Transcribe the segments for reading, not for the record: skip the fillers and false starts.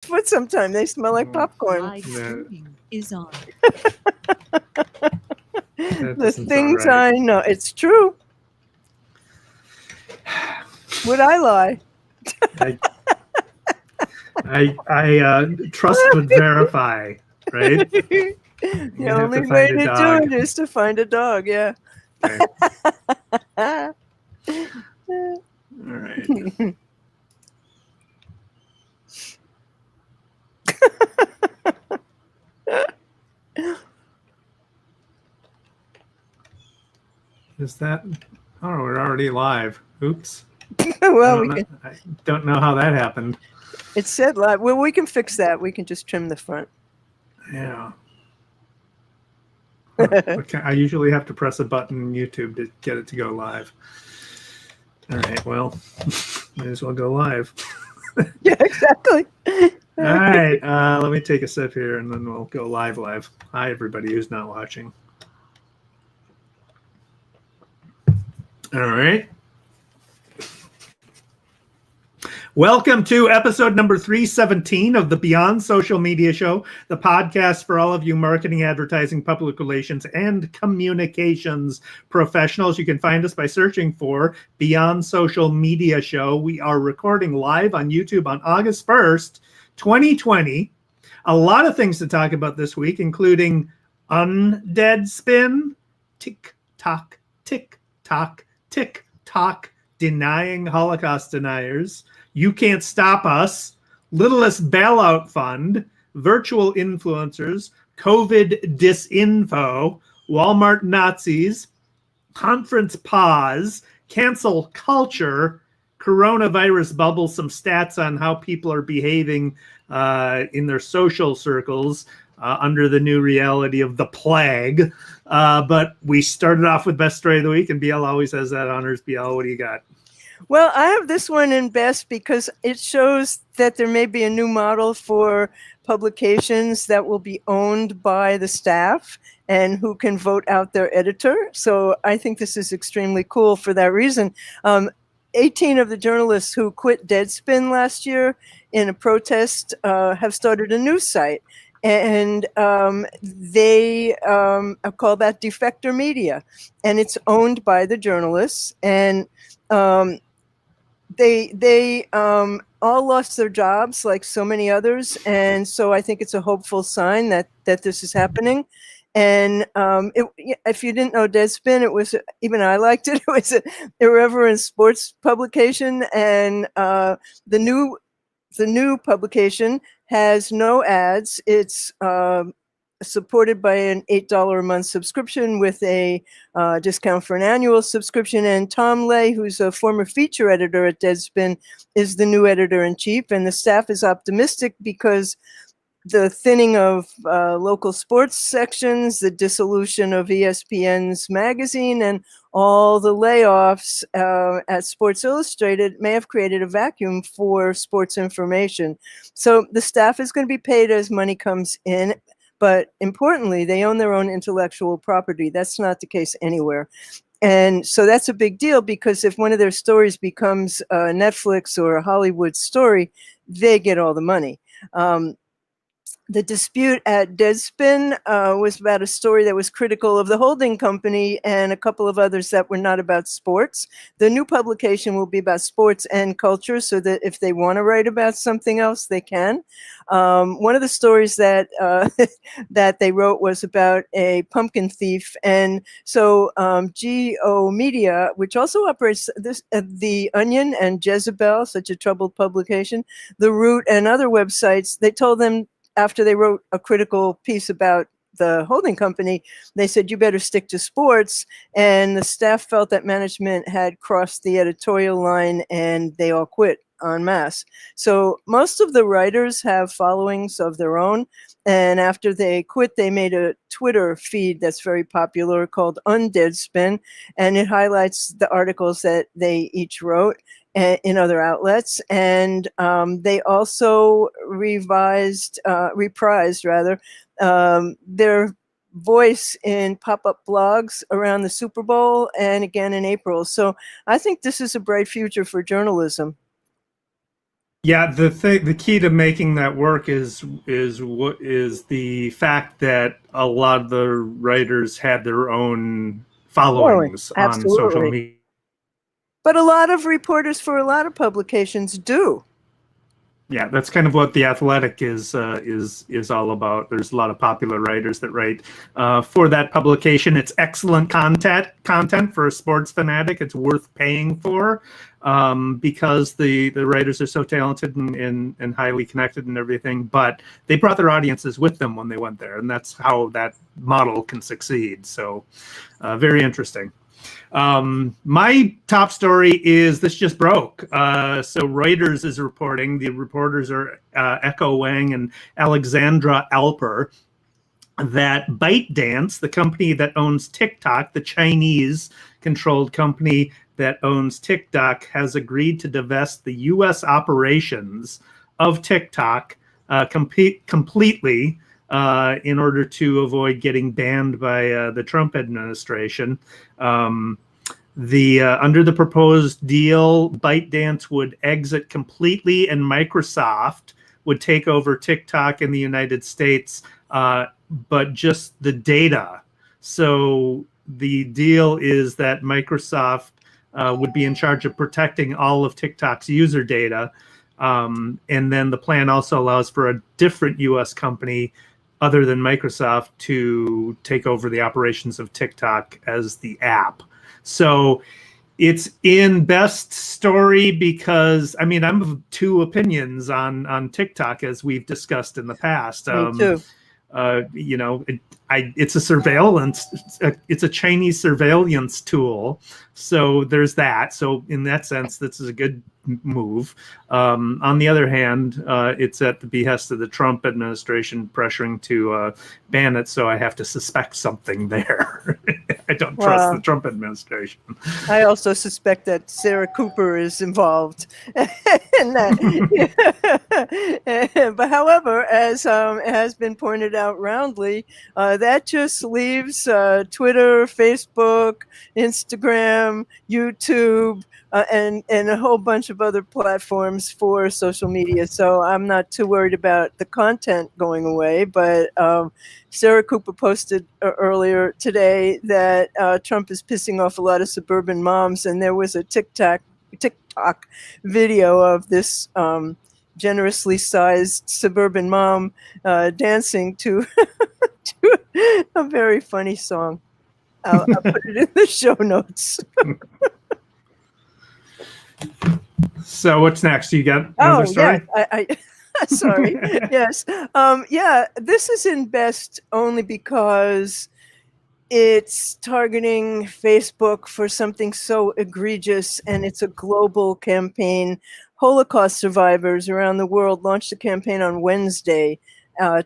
foot sometime. They smell like popcorn. Live streaming is on. The doesn't sound things right. I know. It's true. Would I lie? I trust but verify, right? The only way to do it is to find a dog. Yeah. Right. All right. Is that? Oh, we're already live. Oops. Well, I don't know how that happened. It said live. Well, we can fix that. We can just trim the front. Yeah. Okay. I usually have to press a button in YouTube to get it to go live. All right. Well, might as well go live. Yeah, exactly. All right. Let me take a sip here, and then we'll go live. Hi, everybody who's not watching. All right. Welcome to episode number 317 of the Beyond Social Media Show, the podcast for all of you marketing, advertising, public relations, and communications professionals. You can find us by searching for Beyond Social Media Show. We are recording live on YouTube on August 1st, 2020. A lot of things to talk about this week, including Deadspin, Tick Tock, Tick Tock, Tick Tock, denying Holocaust deniers, You Can't Stop Us, Littlest Bailout Fund, Virtual Influencers, COVID Disinfo, Walmart Nazis, Conference Pause, Cancel Culture, Coronavirus Bubble, some stats on how people are behaving in their social circles under the new reality of the plague. But we started off with Best Story of the Week, and BL always has that honors. BL, what do you got? Well, I have this one in best because it shows that there may be a new model for publications that will be owned by the staff and who can vote out their editor. So I think this is extremely cool for that reason. 18 of the journalists who quit Deadspin last year in a protest have started a news site. And they call that Defector Media. And it's owned by the journalists. And they all lost their jobs like so many others, and so I think it's a hopeful sign that this is happening. And if you didn't know Deadspin, it was, even I liked it. It was an irreverent sports publication, and the new publication has no ads. It's supported by an $8 a month subscription with a discount for an annual subscription. And Tom Lay, who's a former feature editor at Deadspin, is the new editor-in-chief. And the staff is optimistic because the thinning of local sports sections, the dissolution of ESPN's magazine, and all the layoffs at Sports Illustrated may have created a vacuum for sports information. So the staff is going to be paid as money comes in. But importantly, they own their own intellectual property. That's not the case anywhere. And so that's a big deal, because if one of their stories becomes a Netflix or a Hollywood story, they get all the money. The dispute at Deadspin was about a story that was critical of the holding company and a couple of others that were not about sports. The new publication will be about sports and culture, so that if they want to write about something else, they can. One of the stories that that they wrote was about a pumpkin thief. And so G.O. Media, which also operates The Onion and Jezebel, such a troubled publication, The Root, and other websites, they told them, after they wrote a critical piece about the holding company, they said, you better stick to sports. And the staff felt that management had crossed the editorial line, and they all quit en masse. So most of the writers have followings of their own. And after they quit, they made a Twitter feed that's very popular called Undeadspin. And it highlights the articles that they each wrote in other outlets. And they also reprised their voice in pop-up blogs around the Super Bowl and again in April. So I think this is a bright future for journalism. Yeah, the key to making that work is the fact that a lot of the writers had their own followings on social Absolutely. media. But a lot of reporters for a lot of publications do. Yeah, that's kind of what The Athletic is all about. There's a lot of popular writers that write for that publication. It's excellent content for a sports fanatic. It's worth paying for because the writers are so talented and highly connected and everything. But they brought their audiences with them when they went there, and that's how that model can succeed. So very interesting. My top story is this just broke. So Reuters is reporting, the reporters are Echo Wang and Alexandra Alper, that ByteDance, the company that owns Tick Tock, the Chinese controlled company that owns Tick Tock, has agreed to divest the U.S. operations of Tick Tock completely in order to avoid getting banned by the Trump administration. Under the proposed deal, ByteDance would exit completely, and Microsoft would take over TikTok in the United States, but just the data. So the deal is that Microsoft would be in charge of protecting all of TikTok's user data. And then the plan also allows for a different U.S. company other than Microsoft to take over the operations of TikTok as the app. So it's in best story because, I mean, I'm of two opinions on TikTok, as we've discussed in the past. Me too. You know, it's a surveillance, it's a Chinese surveillance tool. So there's that. So in that sense, this is a good move. On the other hand, it's at the behest of the Trump administration pressuring to ban it. So I have to suspect something there. I don't trust the Trump administration. I also suspect that Sarah Cooper is involved in that. But however, as has been pointed out roundly, that just leaves Twitter, Facebook, Instagram, YouTube, and a whole bunch of other platforms for social media. So I'm not too worried about the content going away. But Sarah Cooper posted earlier today that Trump is pissing off a lot of suburban moms, and there was a TikTok video of this generously sized suburban mom dancing to, to a very funny song. I'll put it in the show notes. So what's next? You got another story? Yeah, sorry. Yes. Yeah, this is in best only because it's targeting Facebook for something so egregious, and it's a global campaign. Holocaust survivors around the world launched a campaign on Wednesday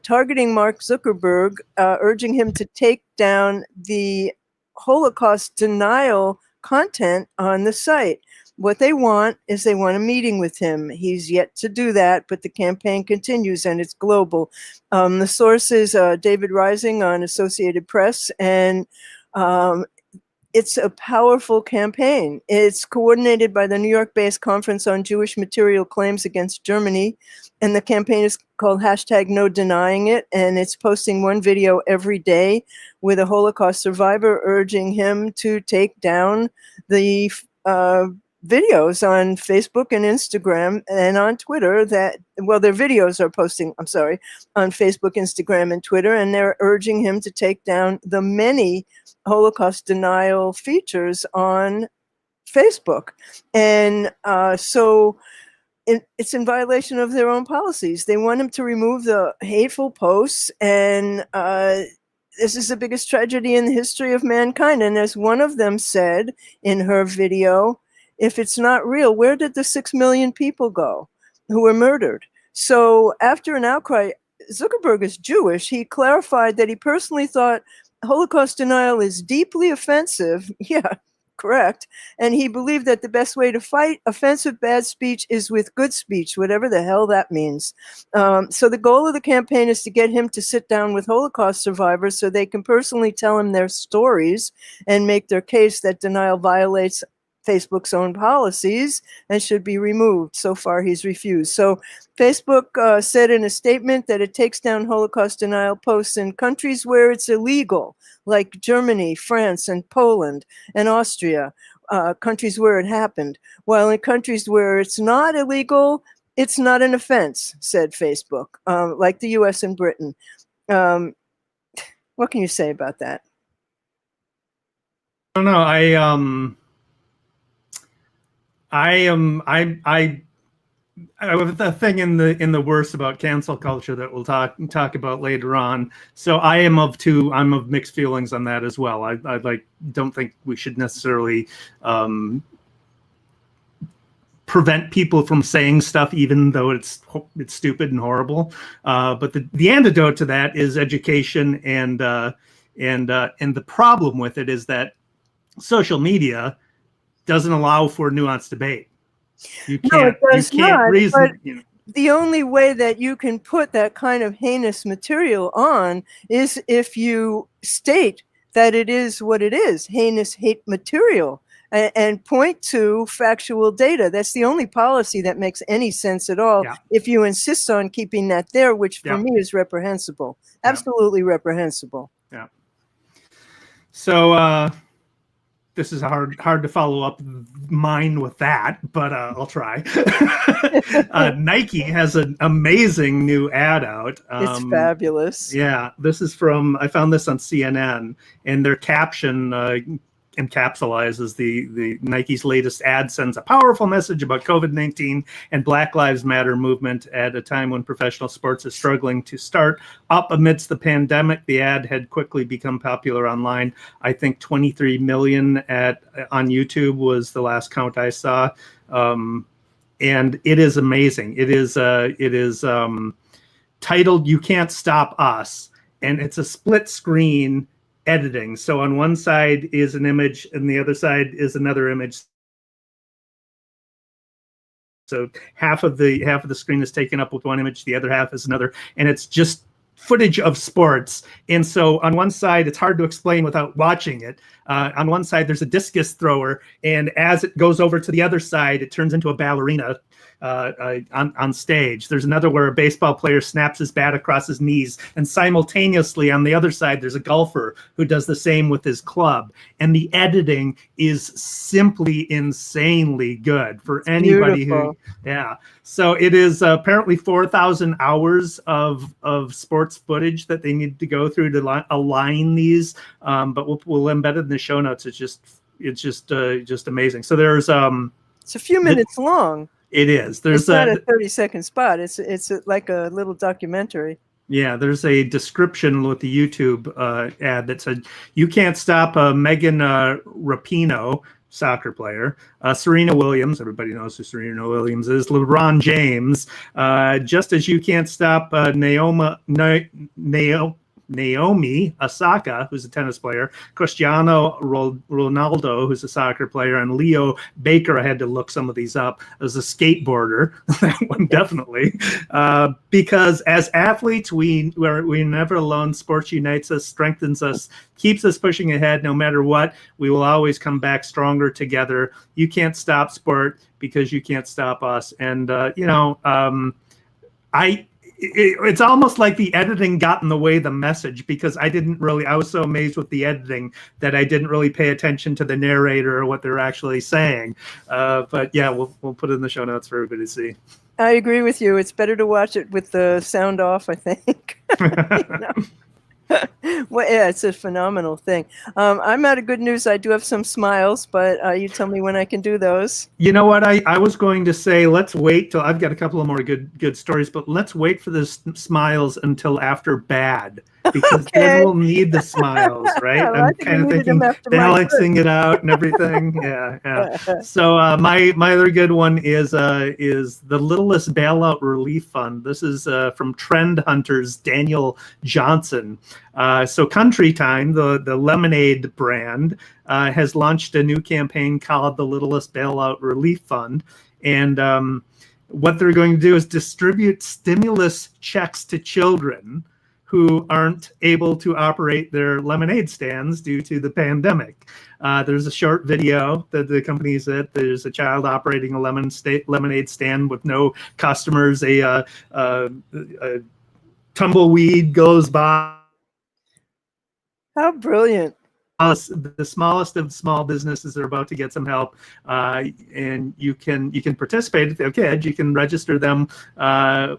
targeting Mark Zuckerberg, urging him to take down the Holocaust denial content on the site. What they want is they want a meeting with him. He's yet to do that, but the campaign continues, and it's global. The source is David Rising on Associated Press, and it's a powerful campaign. It's coordinated by the New York-based Conference on Jewish Material Claims Against Germany, and the campaign is called #NoDenyingIt, and it's posting one video every day with a Holocaust survivor urging him to take down the videos on Facebook and Instagram and on Twitter their videos are posting, on Facebook, Instagram, and Twitter, and they're urging him to take down the many Holocaust denial features on Facebook. And so it's in violation of their own policies. They want him to remove the hateful posts, and this is the biggest tragedy in the history of mankind. And as one of them said in her video, if it's not real, where did the 6 million people go who were murdered? So after an outcry, Zuckerberg is Jewish. He clarified that he personally thought Holocaust denial is deeply offensive. Yeah, correct. And he believed that the best way to fight offensive bad speech is with good speech, whatever the hell that means. So the goal of the campaign is to get him to sit down with Holocaust survivors so they can personally tell him their stories and make their case that denial violates Facebook's own policies and should be removed. So far, he's refused. So Facebook said in a statement that it takes down Holocaust denial posts in countries where it's illegal, like Germany, France, and Poland, and Austria, countries where it happened. While in countries where it's not illegal, it's not an offense, said Facebook, like the US and Britain. What can you say about that? I don't know. I have a thing in the worst about cancel culture that we'll talk about later on. So I'm of mixed feelings on that as well. I don't think we should necessarily prevent people from saying stuff, even though it's stupid and horrible. But the antidote to that is education, and the problem with it is that social media doesn't allow for nuanced debate. You can't reason. The only way that you can put that kind of heinous material on is if you state that it is what it is, heinous hate material, and point to factual data. That's the only policy that makes any sense at all. Yeah. If you insist on keeping that there, which for me is reprehensible, absolutely reprehensible. Yeah. So this is hard to follow up mine with that, but I'll try. Nike has an amazing new ad out. It's fabulous. Yeah, I found this on CNN, and their caption encapsulates the Nike's latest ad sends a powerful message about COVID-19 and Black Lives Matter movement at a time when professional sports is struggling to start up amidst the pandemic. The ad had quickly become popular online. I think 23 million on YouTube was the last count I saw. And it is amazing. It is titled "You Can't Stop Us," and it's a split screen editing. So on one side is an image and the other side is another image. So half of the screen is taken up with one image, the other half is another, and it's just footage of sports. And so on one side, it's hard to explain without watching it. On one side, there's a discus thrower, and as it goes over to the other side, it turns into a ballerina on stage. There's another where a baseball player snaps his bat across his knees, and simultaneously on the other side, there's a golfer who does the same with his club. And the editing is simply insanely good for anybody Beautiful. So it is apparently 4,000 hours of sports footage that they need to go through to align these. But we'll embed it in the show notes. It's just amazing. So there's it's a few minutes long. It is. There's it's not a 30-second spot. It's like a little documentary. Yeah, there's a description with the YouTube ad that said, "You can't stop Megan Rapinoe, soccer player, Serena Williams," everybody knows who Serena Williams is, "LeBron James, just as you can't stop Naomi Osaka, who's a tennis player, Cristiano Ronaldo, who's a soccer player, and Leo Baker." I had to look some of these up. As a skateboarder, that one definitely. Because as athletes, we're never alone. Sports unites us, strengthens us, keeps us pushing ahead. No matter what, we will always come back stronger together. You can't stop sport because you can't stop us. And it's almost like the editing got in the way of the message, because I was so amazed with the editing that I didn't really pay attention to the narrator or what they're actually saying. But yeah, we'll put it in the show notes for everybody to see. I agree with you. It's better to watch it with the sound off, I think. Well, yeah, it's a phenomenal thing. I'm out of good news. I do have some smiles, but you tell me when I can do those. You know what? I was going to say, let's wait till I've got a couple of more good stories, but let's wait for the smiles until after bad, because then we'll need the smiles, right? Well, I'm kind of thinking balancing it out and everything. Yeah. So my other good one is the Littlest Bailout Relief Fund. This is from Trend Hunter's Daniel Johnson. So Country Time, the lemonade brand, has launched a new campaign called the Littlest Bailout Relief Fund. And what they're going to do is distribute stimulus checks to children who aren't able to operate their lemonade stands due to the pandemic. There's a short video that the company's at. There's a child operating a lemonade stand with no customers. A tumbleweed goes by. How brilliant. The smallest of small businesses are about to get some help, and you can participate if they have kids. You can register them for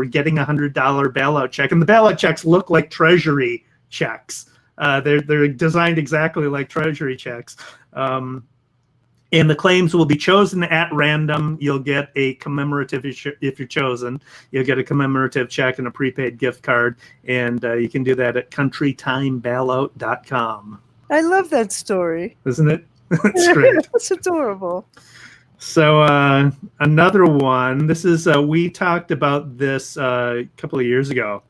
getting $100 bailout check, and the bailout checks look like Treasury checks. They're designed exactly like Treasury checks. And the claims will be chosen at random. You'll get a commemorative, if you're chosen, you'll get a commemorative check and a prepaid gift card. And you can do that at countrytimebailout.com. I love that story. Isn't it? It's great. It's adorable. So another one, this is, we talked about this a couple of years ago.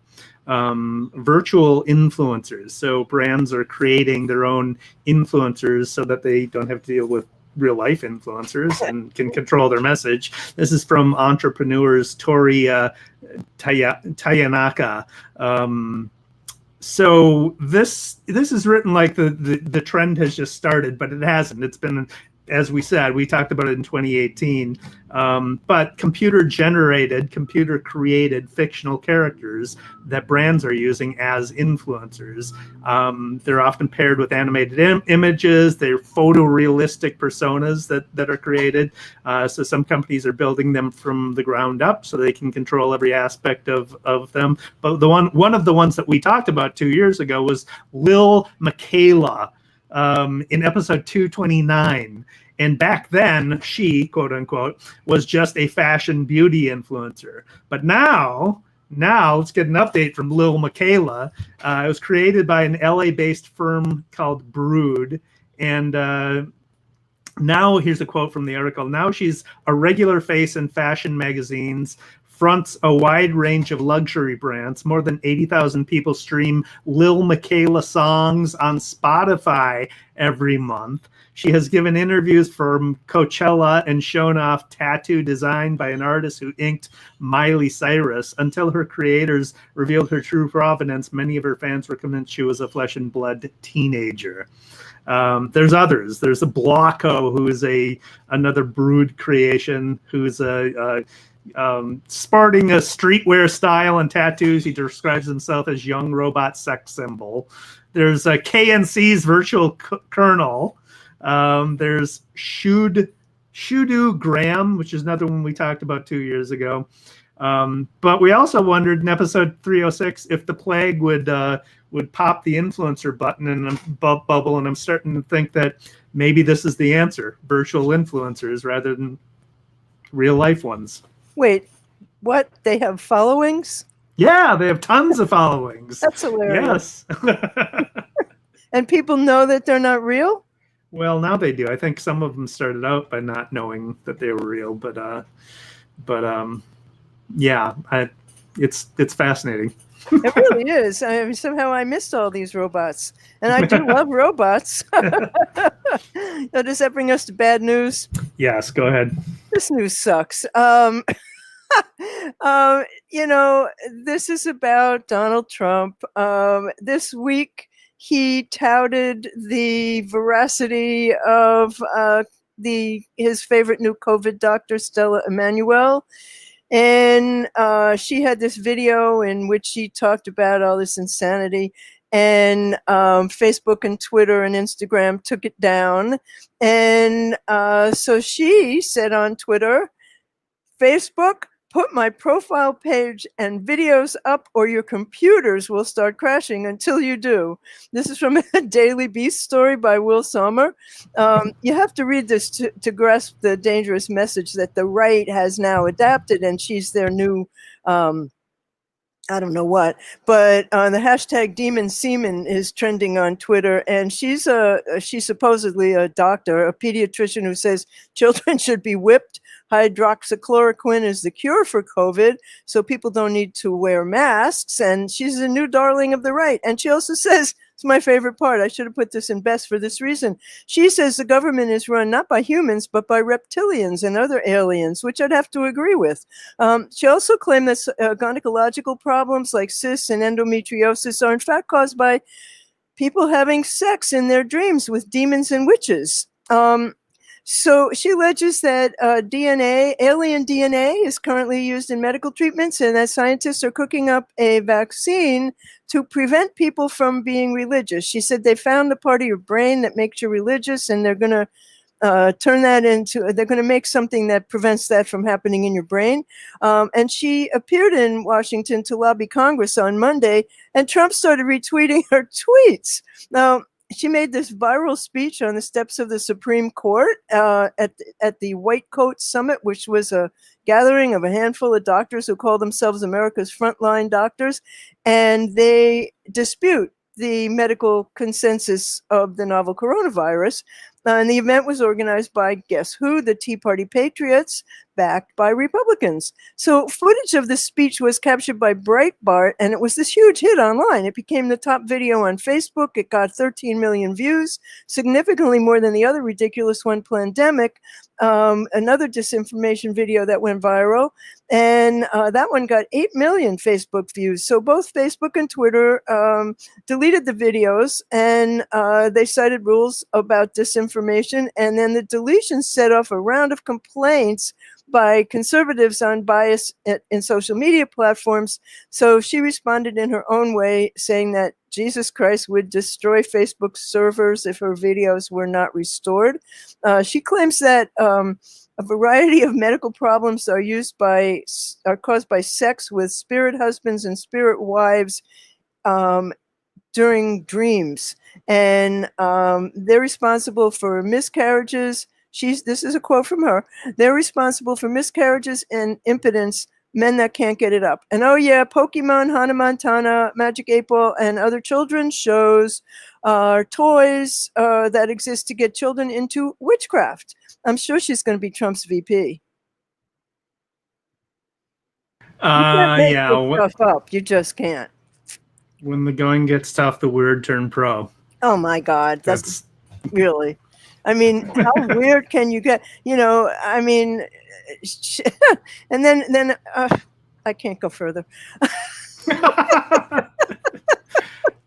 Virtual influencers. So brands are creating their own influencers so that they don't have to deal with real life influencers and can control their message. This is from entrepreneurs Tori Tayanaka. So this is written like the trend has just started, but it hasn't. It's been, as we said, we talked about it in 2018, but computer created fictional characters that brands are using as influencers. They're often paired with animated images. They're photorealistic personas that are created. So some companies are building them from the ground up so they can control every aspect of them. But one of the ones that we talked about 2 years ago was Lil Miquela. In episode 229. And back then, she, quote unquote, was just a fashion beauty influencer. But now let's get an update from Lil Miquela. It was created by an LA-based firm called Brood. And now, here's a quote from the article. Now she's a regular face in fashion magazines, fronts a wide range of luxury brands. More than 80,000 people stream Lil Miquela songs on Spotify every month. She has given interviews from Coachella and shown off tattoo designed by an artist who inked Miley Cyrus. Until her creators revealed her true provenance, many of her fans were convinced she was a flesh and blood teenager. There's others. There's a Blocko, who is another Brood creation, who's sporting a streetwear style and tattoos. He describes himself as young robot sex symbol. There's a KNC's virtual kernel. There's Shudu Graham, which is another one we talked about 2 years ago. But we also wondered in episode 306 if the plague would pop the influencer button in a bubble, and I'm starting to think that maybe this is the answer: virtual influencers rather than real life ones. Wait, what? They have followings? Yeah, they have tons of followings. That's hilarious. Yes. And people know that they're not real? Well, now they do. I think some of them started out by not knowing that they were real, but yeah, it's fascinating. It really is. I mean, somehow I missed all these robots, and I do love robots. So does that bring us to bad news? Yes, go ahead. This news sucks. This is about Donald Trump. This week, he touted the veracity of his favorite new COVID doctor, Stella Immanuelle. And she had this video in which she talked about all this insanity. And Facebook and Twitter and Instagram took it down. And so she said on Twitter, Facebook, put my profile page and videos up or your computers will start crashing until you do. This is from a Daily Beast story by Will Sommer. You have to read this to grasp the dangerous message that the right has now adapted, and she's their new, I don't know what, but the hashtag Demon Semen is trending on Twitter, and she's supposedly a doctor, a pediatrician who says children should be whipped. Hydroxychloroquine is the cure for COVID, so people don't need to wear masks. And she's a new darling of the right. And she also says It's my favorite part. I should have put this in best for this reason. She says the government is run not by humans, but by reptilians and other aliens, which I'd have to agree with. She also claimed that gynecological problems like cysts and endometriosis are in fact caused by people having sex in their dreams with demons and witches. So she alleges that alien DNA is currently used in medical treatments, and that scientists are cooking up a vaccine to prevent people from being religious. She said they found the part of your brain that makes you religious, and they're going to they're going to make something that prevents that from happening in your brain. And she appeared in Washington to lobby Congress on Monday, and Trump started retweeting her tweets. Now, she made this viral speech on the steps of the Supreme Court at the White Coat Summit, which was a gathering of a handful of doctors who call themselves America's frontline doctors, and they dispute the medical consensus of the novel coronavirus. And the event was organized by, guess who? The Tea Party Patriots, backed by Republicans. So footage of the speech was captured by Breitbart, and it was this huge hit online. It became the top video on Facebook. It got 13 million views, significantly more than the other ridiculous one, Plandemic, another disinformation video that went viral. And that one got 8 million Facebook views. So both Facebook and Twitter deleted the videos, and they cited rules about disinformation. And then the deletion set off a round of complaints by conservatives on bias in social media platforms. So she responded in her own way, saying that Jesus Christ would destroy Facebook's servers if her videos were not restored. She claims that a variety of medical problems are caused by sex with spirit husbands and spirit wives during dreams, and they're responsible for miscarriages. This is a quote from her. They're responsible for miscarriages and impotence, men that can't get it up. And oh yeah, Pokemon, Hannah Montana, Magic 8-Ball, and other children's shows are toys that exist to get children into witchcraft. I'm sure she's going to be Trump's VP. You can't make this stuff up. You just can't. When the going gets tough, the weird turn pro. Oh my God, that's really. I mean, how weird can you get? You know, I mean, and then I can't go further.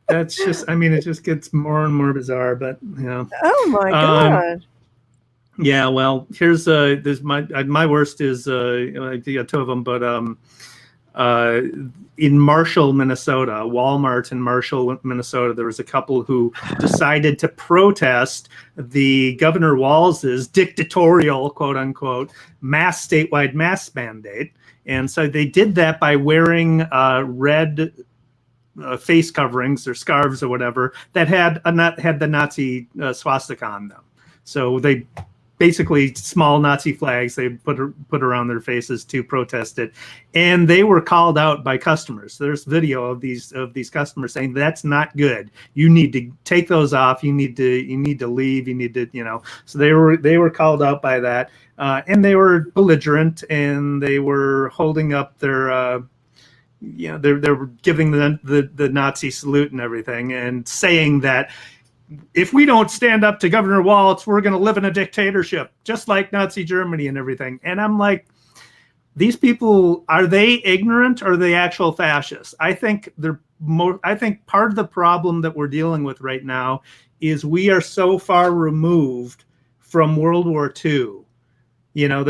That's just, I mean, it just gets more and more bizarre, but you know. Oh my God. Yeah, well, here's my worst is I got two of them, but in Marshall, Minnesota, Walmart in Marshall, Minnesota, there was a couple who decided to protest the Governor Walz's dictatorial, quote unquote, statewide mask mandate. And so they did that by wearing red face coverings or scarves or whatever that had the Nazi swastika on them. So they basically small Nazi flags they put around their faces to protest it, and they were called out by customers. There's video of these customers saying that's not good. You need to take those off. You need to leave. You need to, you know. So they were called out by that, and they were belligerent, and they were holding up their. They were giving the Nazi salute and everything, and saying that if we don't stand up to Governor Walz, we're going to live in a dictatorship, just like Nazi Germany and everything. And I'm like, these people, are they ignorant or are they actual fascists? I think I think part of the problem that we're dealing with right now is we are so far removed from World War II. You know,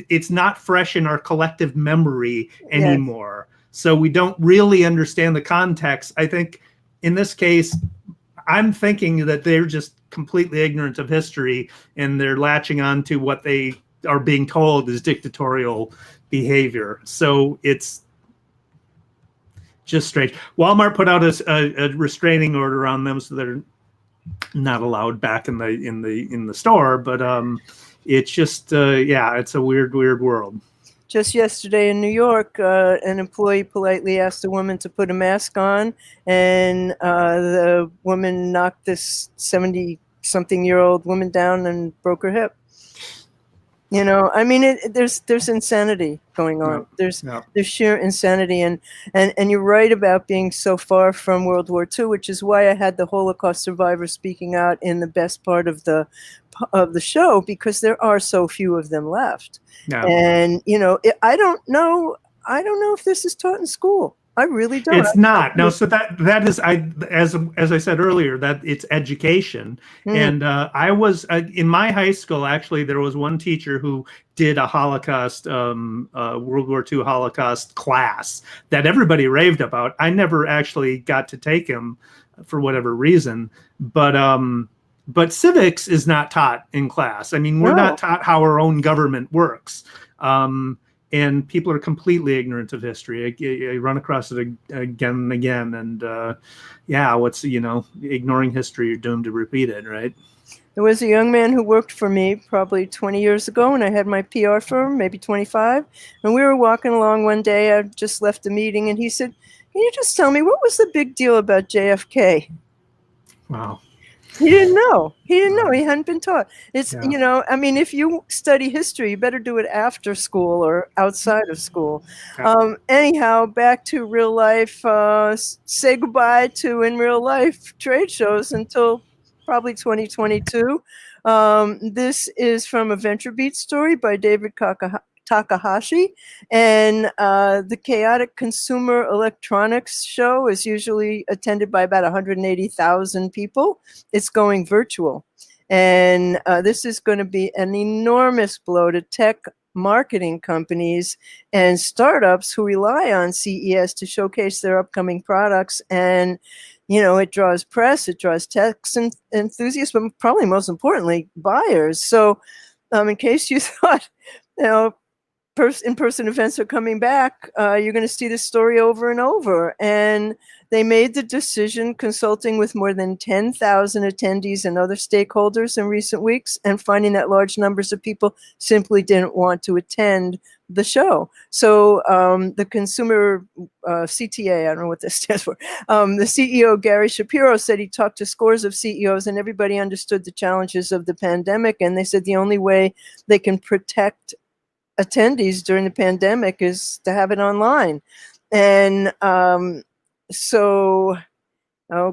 it's not fresh in our collective memory anymore. Yes. So we don't really understand the context. I think in this case, I'm thinking that they're just completely ignorant of history and they're latching on to what they are being told is dictatorial behavior. So it's just strange. Walmart put out a restraining order on them, so they're not allowed back in the store. But it's just it's a weird world. Just yesterday in New York, an employee politely asked a woman to put a mask on, and the woman knocked this 70-something-year-old woman down and broke her hip. I mean, there's insanity going on. There's sheer insanity, and you're right about being so far from World War II, which is why I had the Holocaust survivors speaking out in the best part of the show, because there are so few of them left. Yeah. And I don't know if this is taught in school. I really don't. It's not. No, so that is, as I said earlier, that it's education. And I was in my high school, actually, there was one teacher who did a Holocaust, World War II Holocaust class that everybody raved about. I never actually got to take him for whatever reason, but civics is not taught in class. I mean, we're not taught how our own government works. And people are completely ignorant of history. I run across it again and again. And ignoring history, you're doomed to repeat it, right? There was a young man who worked for me probably 20 years ago, and I had my PR firm, maybe 25. And we were walking along one day. I just left the meeting, and he said, "Can you just tell me, what was the big deal about JFK?" Wow. He didn't know. He hadn't been taught. It's, I mean, if you study history, you better do it after school or outside of school. Yeah. Anyhow, back to real life. Say goodbye to in real life trade shows until probably 2022. This is from a VentureBeat story by David Takahashi, and the Chaotic Consumer Electronics Show is usually attended by about 180,000 people. It's going virtual, and this is going to be an enormous blow to tech marketing companies and startups who rely on CES to showcase their upcoming products. And it draws press, it draws tech enthusiasts, but probably most importantly, buyers. So in case you thought, in-person events are coming back, you're going to see this story over and over. And they made the decision consulting with more than 10,000 attendees and other stakeholders in recent weeks, and finding that large numbers of people simply didn't want to attend the show. So the consumer CTA, I don't know what this stands for, the CEO, Gary Shapiro, said he talked to scores of CEOs, and everybody understood the challenges of the pandemic. And they said the only way they can protect attendees during the pandemic is to have it online. And oh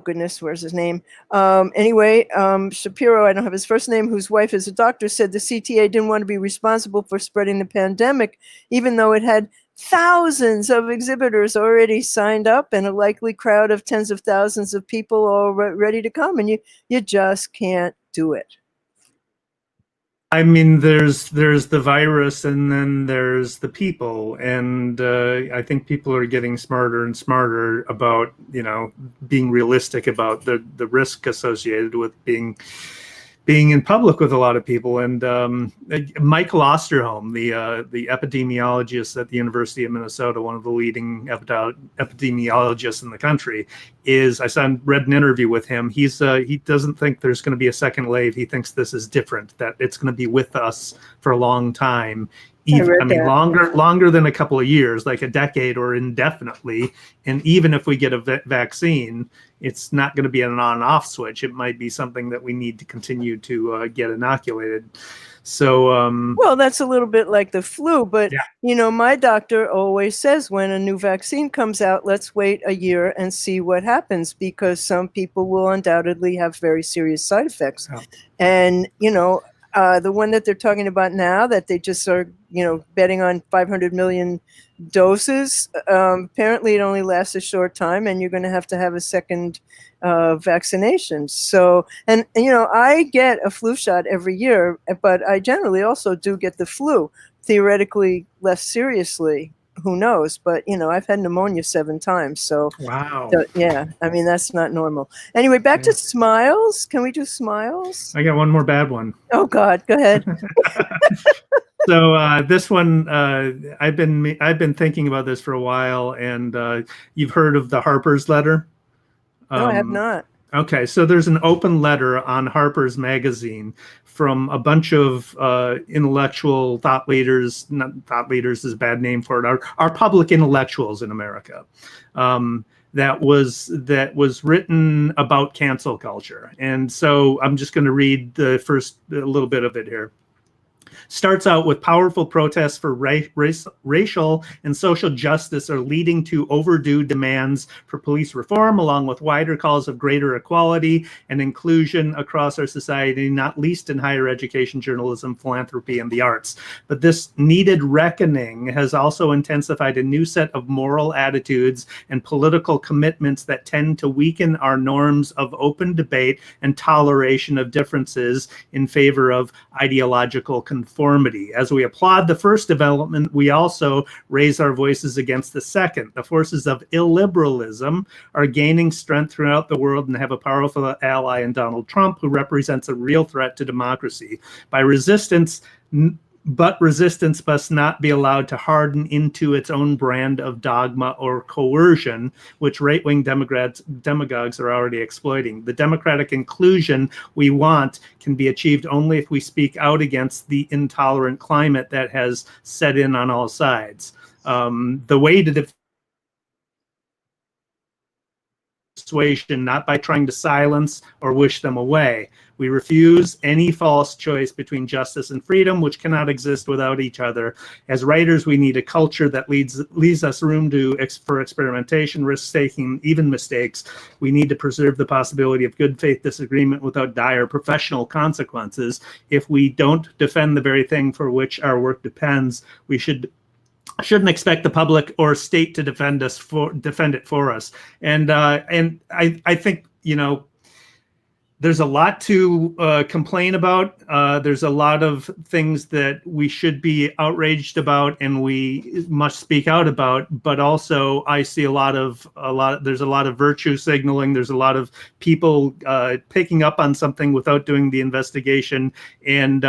goodness, where's his name? Anyway, Shapiro, I don't have his first name, whose wife is a doctor, said the CTA didn't want to be responsible for spreading the pandemic, even though it had thousands of exhibitors already signed up and a likely crowd of tens of thousands of people all ready to come. And you just can't do it. I mean, there's the virus, and then there's the people, and I think people are getting smarter and smarter about being realistic about the risk associated with being in public with a lot of people. And Mike Lubavich, the epidemiologist at the University of Minnesota, one of the leading epidemiologists in the country, I read an interview with him. He doesn't think there's going to be a second wave. He thinks this is different, that it's going to be with us for a long time. Longer than a couple of years, like a decade or indefinitely. And even if we get a vaccine, it's not going to be an on-off switch. It might be something that we need to continue to get inoculated. So, well, that's a little bit like the flu, but my doctor always says when a new vaccine comes out, let's wait a year and see what happens, because some people will undoubtedly have very serious side effects. Oh. And, the one that they're talking about now, that they just are, betting on 500 million doses. Apparently it only lasts a short time, and you're going to have a second vaccination. So, and I get a flu shot every year, but I generally also do get the flu, theoretically less seriously. Who knows? But I've had pneumonia 7 times. So wow. Yeah, I mean, that's not normal. Anyway, back to smiles. Can we do smiles? I got one more bad one. Oh God, go ahead. So this one, I've been thinking about this for a while, and you've heard of the Harper's letter? No, I have not. Okay, so there's an open letter on Harper's magazine from a bunch of intellectual thought leaders. Not thought leaders is a bad name for it. Our public intellectuals in America. That was written about cancel culture. And so I'm just going to read the first little bit of it here. starts out with powerful protests for racial and social justice are leading to overdue demands for police reform, along with wider calls of greater equality and inclusion across our society, not least in higher education, journalism, philanthropy, and the arts. But this needed reckoning has also intensified a new set of moral attitudes and political commitments that tend to weaken our norms of open debate and toleration of differences in favor of ideological conformity. As we applaud the first development, we also raise our voices against the second. The forces of illiberalism are gaining strength throughout the world and have a powerful ally in Donald Trump, who represents a real threat to democracy. But resistance must not be allowed to harden into its own brand of dogma or coercion, which right-wing demagogues are already exploiting. The democratic inclusion we want can be achieved only if we speak out against the intolerant climate that has set in on all sides. The way to persuasion, not by trying to silence or wish them away. We refuse any false choice between justice and freedom, which cannot exist without each other. As writers, we need a culture that leaves us room for experimentation, risk-taking, even mistakes. We need to preserve the possibility of good faith disagreement without dire professional consequences. If we don't defend the very thing for which our work depends, we shouldn't expect the public or state to defend it for us. And I think, there's a lot to complain about. There's a lot of things that we should be outraged about and we must speak out about. But also, I see there's a lot of virtue signaling. There's a lot of people picking up on something without doing the investigation and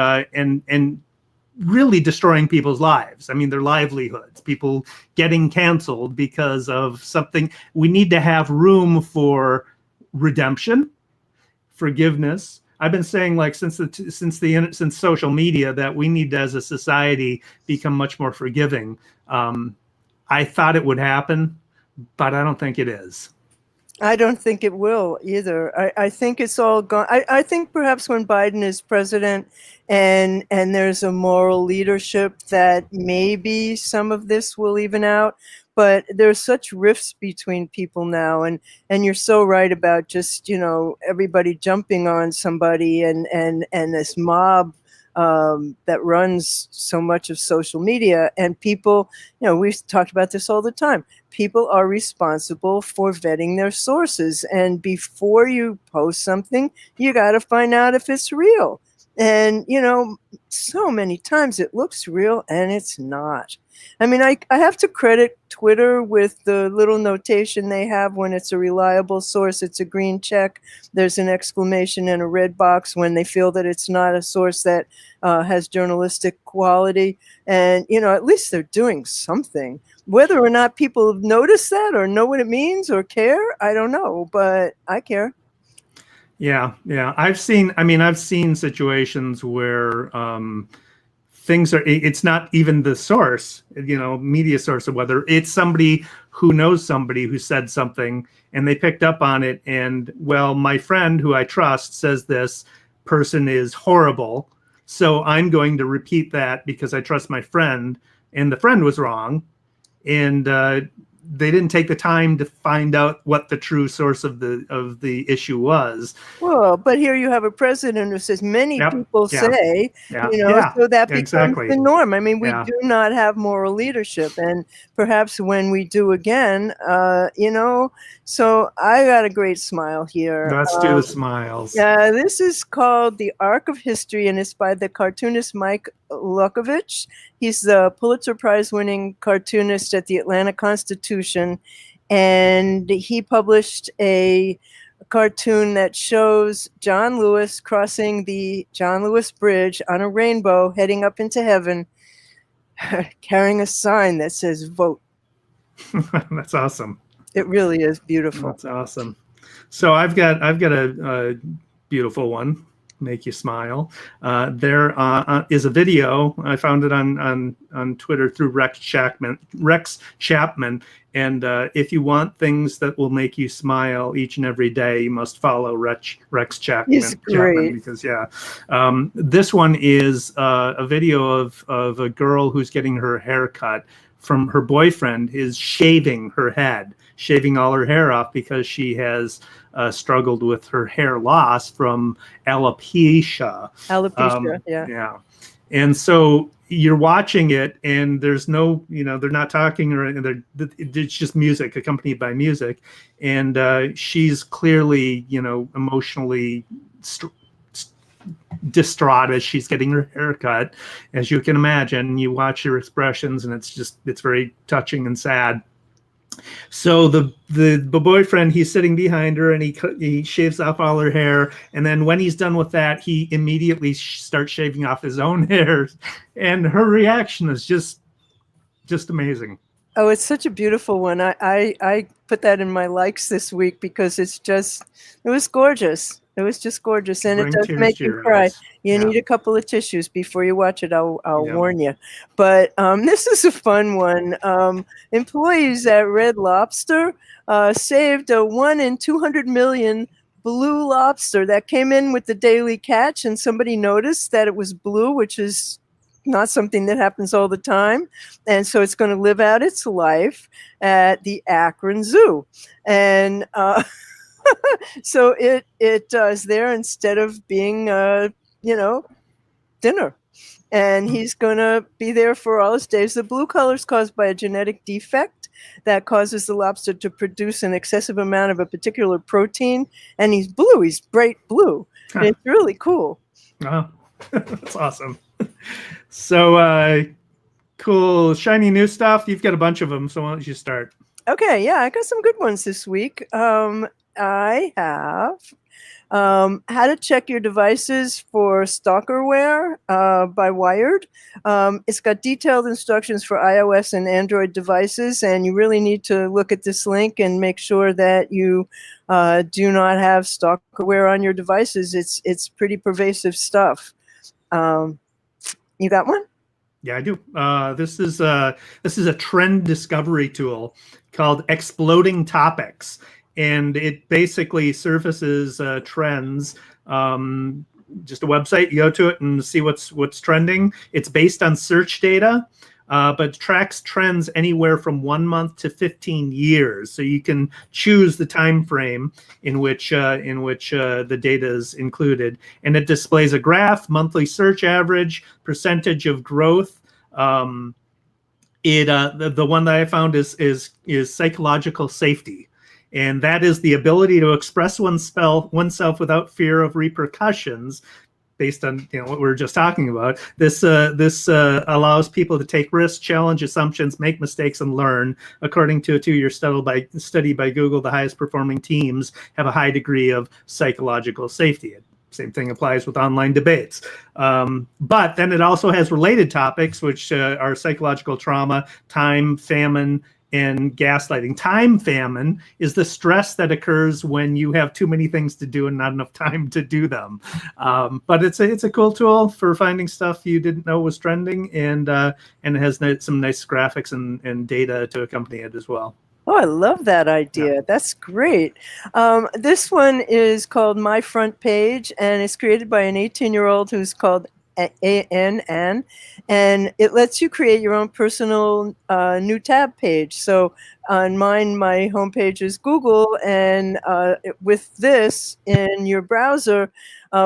really destroying people's lives. I mean, their livelihoods, people getting canceled because of something. We need to have room for redemption, forgiveness. I've been saying, like, since social media, that we need to, as a society, become much more forgiving. I thought it would happen, but I don't think it is. I don't think it will either. I think it's all gone. I think perhaps when Biden is president and there's a moral leadership, that maybe some of this will even out. But there's such rifts between people now, and you're so right about just, everybody jumping on somebody and this mob that runs so much of social media. And people, we've talked about this all the time. People are responsible for vetting their sources. And before you post something, you got to find out if it's real. And, so many times it looks real and it's not. I mean, I have to credit Twitter with the little notation they have when it's a reliable source. It's a green check. There's an exclamation and a red box when they feel that it's not a source that has journalistic quality. And, at least they're doing something. Whether or not people notice that or know what it means or care, I don't know, but I care. Yeah. I've seen situations where it's not even the source, media source, of whether it's somebody who knows somebody who said something and they picked up on it. And, well, my friend who I trust says this person is horrible, so I'm going to repeat that because I trust my friend, and the friend was wrong. And they didn't take the time to find out what the true source of the issue was. Well, but here you have a president who says many people say, so that becomes the norm. I mean, we do not have moral leadership, and perhaps when we do again, so I got a great smile here. Let's do the smiles. Yeah, this is called The Arc of History, and it's by the cartoonist Mike Lubavich. He's the Pulitzer Prize winning cartoonist at the Atlanta Constitution, and he published a cartoon that shows John Lewis crossing the John Lewis Bridge on a rainbow heading up into heaven, carrying a sign that says vote. That's awesome. It really is beautiful. That's awesome. So I've got a beautiful one. make you smile. There is a video. I found it on Twitter through Rex Chapman. And if you want things that will make you smile each and every day, you must follow Rex Chapman. He's great. Because this one is a video of a girl who's getting her hair cut from her boyfriend is shaving her head, shaving all her hair off because she has struggled with her hair loss from alopecia. Yeah. And so you're watching it, and there's no, they're not talking, or it's just music accompanied by music, and she's clearly, emotionally distraught as she's getting her hair cut, as you can imagine. You watch her expressions, and it's very touching and sad. So the boyfriend, he's sitting behind her, and he shaves off all her hair, and then when he's done with that, he immediately starts shaving off his own hair, and her reaction is just amazing. Oh, it's such a beautiful one. I put that in my likes this week because it was gorgeous. It was just gorgeous, and it does make you cry. You need a couple of tissues before you watch it. I'll warn you. But this is a fun one. Employees at Red Lobster saved a 1 in 200 million blue lobster that came in with the daily catch, and somebody noticed that it was blue, which is not something that happens all the time. And so it's going to live out its life at the Akron Zoo. And so it is there instead of being, dinner. And he's going to be there for all his days. The blue color is caused by a genetic defect that causes the lobster to produce an excessive amount of a particular protein. And he's blue. He's bright blue. Huh. It's really cool. Oh, that's awesome. So cool, shiny new stuff. You've got a bunch of them, so why don't you start? Okay, yeah, I got some good ones this week. I have how to check your devices for stalkerware by Wired. It's got detailed instructions for iOS and Android devices, and you really need to look at this link and make sure that you do not have stalkerware on your devices. It's pretty pervasive stuff. You got one? Yeah, I do. This is a trend discovery tool called Exploding Topics, and it basically surfaces trends. Just a website, you go to it and see what's trending. It's based on search data, but tracks trends anywhere from 1 month to 15 years. So you can choose the time frame in which the data is included, and it displays a graph, monthly search average, percentage of growth. The one that I found is psychological safety. And that is the ability to express oneself without fear of repercussions, based on what we were just talking about. This allows people to take risks, challenge assumptions, make mistakes, and learn. According to a 2-year study by Google, the highest performing teams have a high degree of psychological safety. Same thing applies with online debates. But then it also has related topics, which are psychological trauma, time, famine, and gaslighting. Time famine is the stress that occurs when you have too many things to do and not enough time to do them. But it's a cool tool for finding stuff you didn't know was trending, and it has some nice graphics and data to accompany it as well. Oh, I love that idea. Yeah. That's great. This one is called My Front Page, and it's created by an 18-year-old who's called ANN, and it lets you create your own personal new tab page. So on mine, my homepage is Google, and with this in your browser,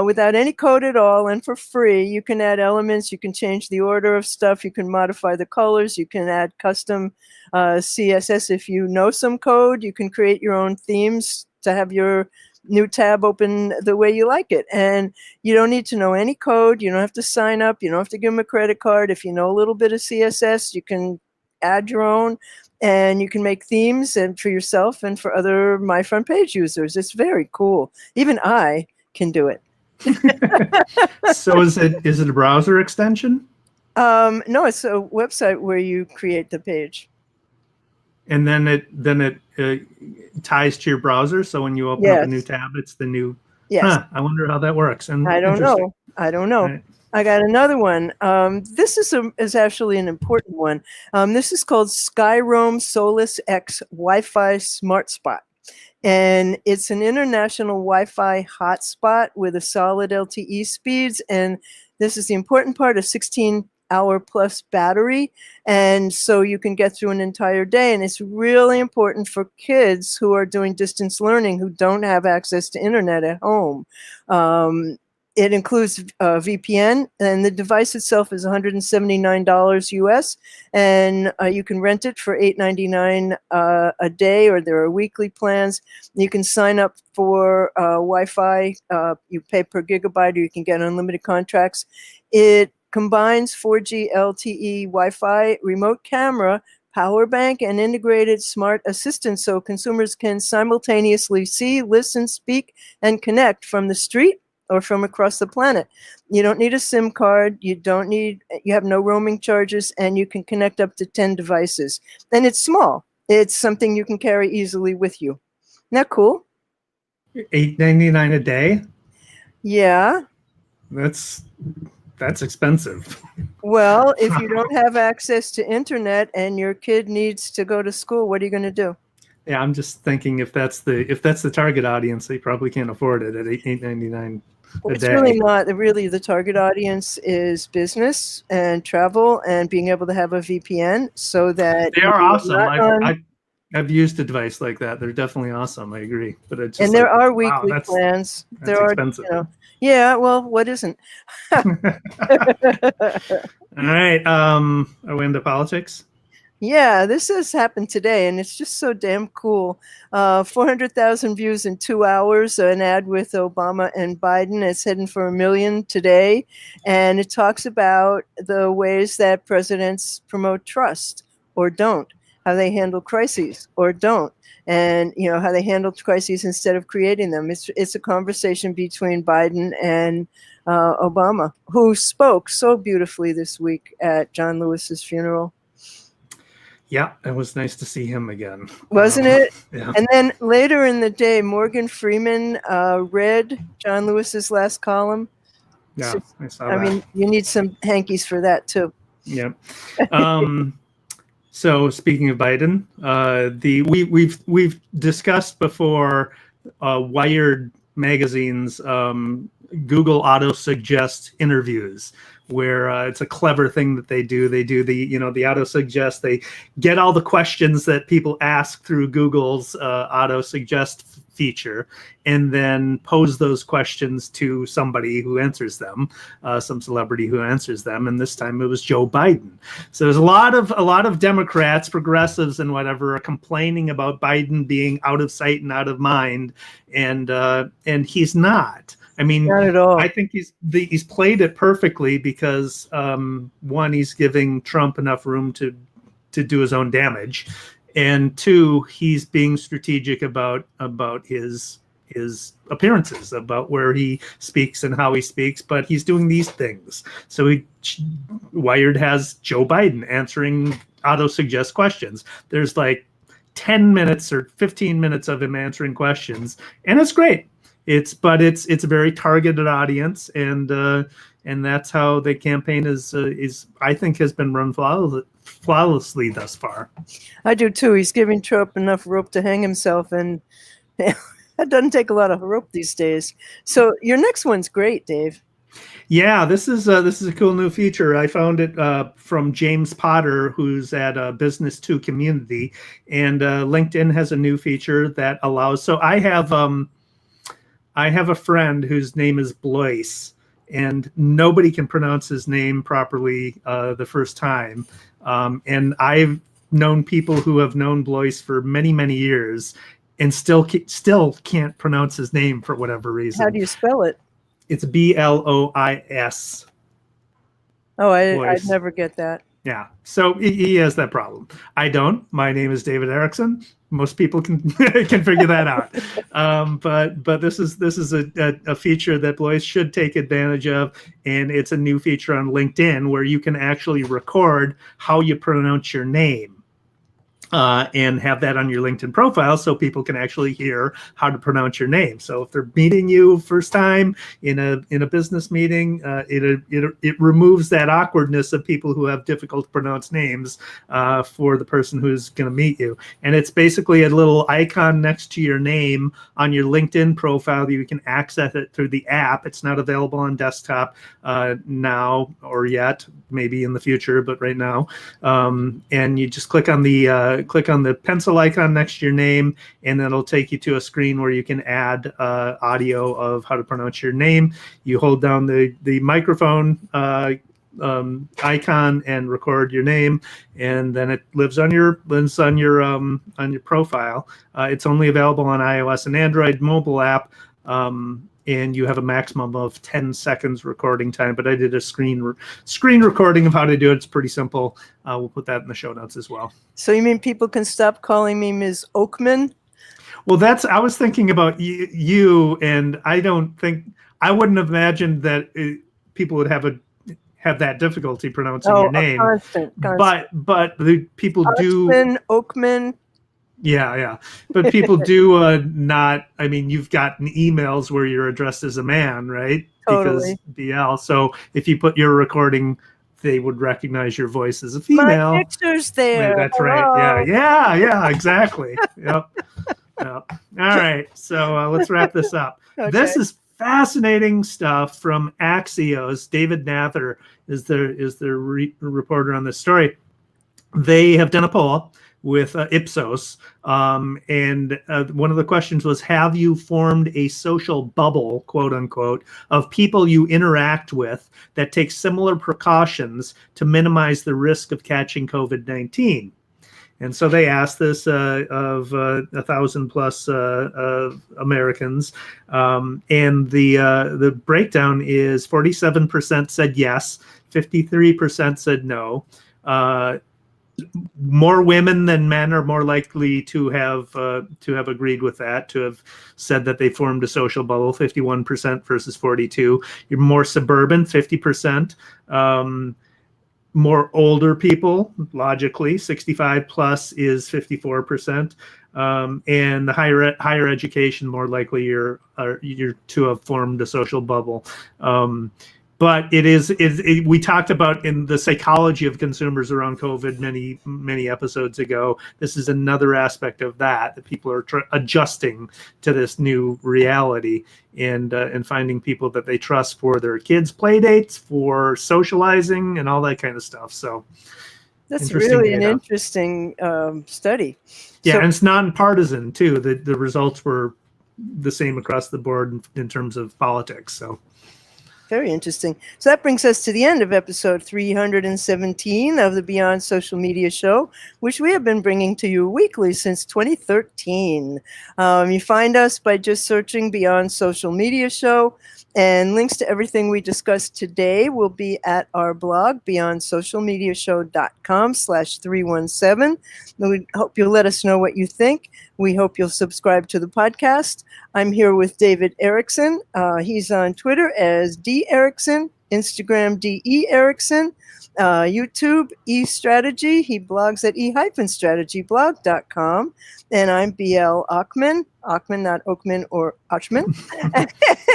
without any code at all and for free, you can add elements, you can change the order of stuff, you can modify the colors, you can add custom CSS. If you know some code, you can create your own themes to have your new tab open the way you like it. And you don't need to know any code. You don't have to sign up. You don't have to give them a credit card. If you know a little bit of CSS, you can add your own, and you can make themes and for yourself and for other My Front Page users. It's very cool. Even I can do it. So is it a browser extension? No, it's a website where you create the page. And then it ties to your browser. So when you open up a new tab, it's the new Yes. Huh, I wonder how that works. And I don't interesting. know. I don't know. Right. I got another one. This is actually an important one. This is called Skyroam Solus X Wi-Fi Smart Spot. And it's an international Wi-Fi hotspot with a solid LTE speeds. And this is the important part, a 16-hour plus battery. And so you can get through an entire day. And it's really important for kids who are doing distance learning, who don't have access to internet at home. It includes VPN, and the device itself is $179 US, and you can rent it for $8.99 a day, or there are weekly plans. You can sign up for Wi-Fi. You pay per gigabyte, or you can get unlimited contracts. It combines 4G LTE Wi-Fi, remote camera, power bank, and integrated smart assistant, so consumers can simultaneously see, listen, speak, and connect from the street or from across the planet. You don't need a SIM card. You have no roaming charges, and you can connect up to 10 devices. And it's small. It's something you can carry easily with you. Isn't that cool? $8.99 a day? Yeah. That's expensive. Well, if you don't have access to internet and your kid needs to go to school, what are you going to do? Yeah, I'm just thinking if that's the target audience, they probably can't afford it at $8.99 a It's day. really not. Really, the target audience is business and travel and being able to have a VPN so that They are awesome. not I've used a device like that. They're definitely awesome. I agree. But it's just and there are wow, weekly plans. That's There are, expensive. yeah. Well, what isn't? All right. Are we into politics? Yeah, this has happened today, and it's just so damn cool. 400,000 views in 2 hours, an ad with Obama and Biden. It's heading for 1 million today, and it talks about the ways that presidents promote trust or don't, how they handle crises or don't, and how they handle crises instead of creating them. It's a conversation between Biden and Obama, who spoke so beautifully this week at John Lewis's funeral. Yeah, it was nice to see him again. Wasn't it? Yeah. And then later in the day, Morgan Freeman read John Lewis's last column. Yeah, So, I saw I that. mean, you need some hankies for that too. Yeah. So speaking of Biden, we've discussed before Wired magazine's Google auto suggest interviews, where it's a clever thing that they do. They do the auto suggest. They get all the questions that people ask through Google's auto suggest feature, and then pose those questions to somebody who answers them, some celebrity who answers them. And this time it was Joe Biden. So there's a lot of Democrats, progressives, and whatever are complaining about Biden being out of sight and out of mind, and he's not. I mean, Not at all. I think he's played it perfectly because one, he's giving Trump enough room to do his own damage, and two, he's being strategic about his appearances, about where he speaks and how he speaks. But he's doing these things. So Wired has Joe Biden answering auto suggest questions. There's like 10 minutes or 15 minutes of him answering questions, and it's great. It's a very targeted audience, and that's how the campaign is I think has been run flawlessly thus far. I do too. He's giving Trump enough rope to hang himself, and that doesn't take a lot of rope these days. So your next one's great, Dave. Yeah, this is a cool new feature. I found it from James Potter, who's at Business 2 Community, and LinkedIn has a new feature that allows. So I have a friend whose name is Blois, and nobody can pronounce his name properly the first time. And I've known people who have known Blois for many, many years and still can't pronounce his name for whatever reason. How do you spell it? It's Blois. Oh, I'd never get that. Yeah, so he has that problem. I don't. My name is David Erickson. Most people can figure that out. But this is a feature that Blois should take advantage of, and it's a new feature on LinkedIn where you can actually record how you pronounce your name. and have that on your LinkedIn profile so people can actually hear how to pronounce your name. So if they're meeting you first time in a business meeting, it removes that awkwardness of people who have difficult to pronounce names for the person who's going to meet you. And it's basically a little icon next to your name on your LinkedIn profile that you can access it through the app. It's not available on desktop now or yet, maybe in the future, but right now. And you just click on the pencil icon next to your name, and then it'll take you to a screen where you can add audio of how to pronounce your name. You hold down the microphone icon and record your name, and then it lives on your profile. It's only available on iOS and Android mobile app. And you have a maximum of 10 seconds recording time. But I did a screen recording of how to do it. It's pretty simple. We'll put that in the show notes as well. So you mean people can stop calling me Ms. Ochman? Well, I was thinking about you, and I wouldn't have imagined that people would have that difficulty pronouncing your name. Constant. But the people Ochman, Ochman. Yeah. But people do not, I mean, you've gotten emails where you're addressed as a man, right? Totally. Because BL. So if you put your recording, they would recognize your voice as a female. My picture's there. Yeah, that's Hello. right. Yeah, exactly. Yep. All right. So let's wrap this up. Okay. This is fascinating stuff from Axios. David Nather is the reporter on this story. They have done a poll with Ipsos, and one of the questions was, have you formed a social bubble, quote unquote, of people you interact with that take similar precautions to minimize the risk of catching COVID-19? And so they asked this of 1,000 plus Americans, and the breakdown is 47% said yes, 53% said no. More women than men are more likely to have agreed with that, to have said that they formed a social bubble, 51% versus 42%. You're more suburban, 50%. More older people, logically, 65 plus is 54%. And the higher education, more likely you're to have formed a social bubble. But we talked about in the psychology of consumers around COVID many episodes ago. This is another aspect of that people are adjusting to this new reality and finding people that they trust for their kids' play dates, for socializing, and all that kind of stuff. So that's really an interesting study. Yeah, and it's nonpartisan too. The results were the same across the board in terms of politics. So. Very interesting. So that brings us to the end of episode 317 of the Beyond Social Media Show, which we have been bringing to you weekly since 2013. You find us by just searching Beyond Social Media Show, and links to everything we discussed today will be at our blog, BeyondSocialMediaShow.com/317. We hope you'll let us know what you think. We hope you'll subscribe to the podcast. I'm here with David Erickson. He's on Twitter as D Erickson, Instagram DE Erickson, YouTube eStrategy. He blogs at e-strategyblog.com. And I'm BL Ochman, not Ochman or Ochman.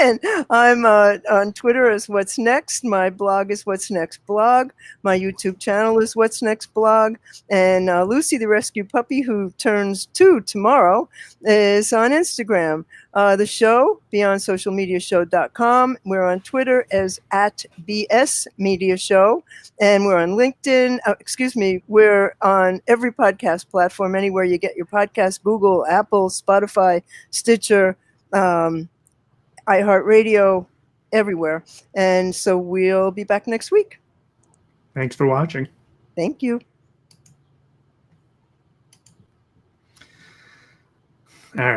And I'm on Twitter as What's Next. My blog is What's Next Blog. My YouTube channel is What's Next Blog. And Lucy, the rescue puppy who turns 2 tomorrow, is on Instagram. The show, BeyondSocialMediaShow.com. We're on Twitter as @BSMediaShow. And we're on LinkedIn. We're on every podcast platform, anywhere you get your podcast, Google, Apple, Spotify, Stitcher, iHeartRadio, everywhere. And so we'll be back next week. Thanks for watching. Thank you. All right.